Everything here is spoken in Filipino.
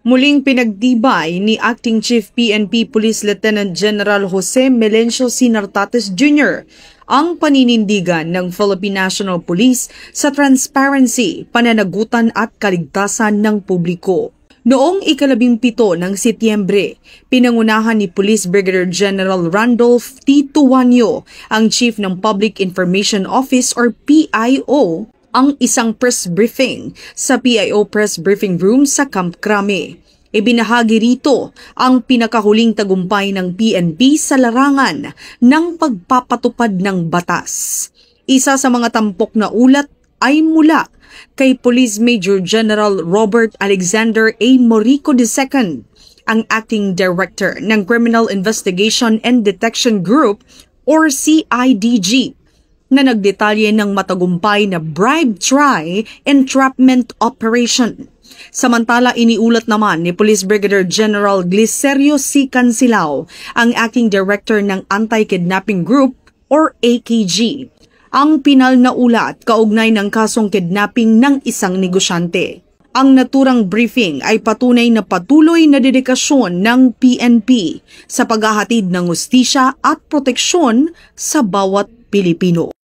Muling pinagtibay ni Acting Chief PNP Police Lieutenant General Jose Melencio C. Nartates Jr. ang paninindigan ng Philippine National Police sa transparency, pananagutan at kaligtasan ng publiko. Noong ika-17 ng Setyembre, pinangunahan ni Police Brigadier General Randolph T. Tuanyo, ang Chief ng Public Information Office or PIO, ang isang press briefing sa PIO Press Briefing Room sa Camp Crame. Ibinahagi rito ang pinakahuling tagumpay ng PNP sa larangan ng pagpapatupad ng batas. Isa sa mga tampok na ulat ay mula kay Police Major General Robert Alexander A. Morico II, ang Acting Director ng Criminal Investigation and Detection Group or CIDG, na nagdetalye ng matagumpay na bribe try entrapment operation. Samantala, iniulat naman ni Police Brigadier General Glicerio C. Cansilao, ang Acting Director ng Anti-Kidnapping Group or AKG, ang pinal na ulat kaugnay ng kasong kidnapping ng isang negosyante. Ang naturang briefing ay patunay na patuloy na dedikasyon ng PNP sa paghahatid ng hustisya at proteksyon sa bawat Pilipino.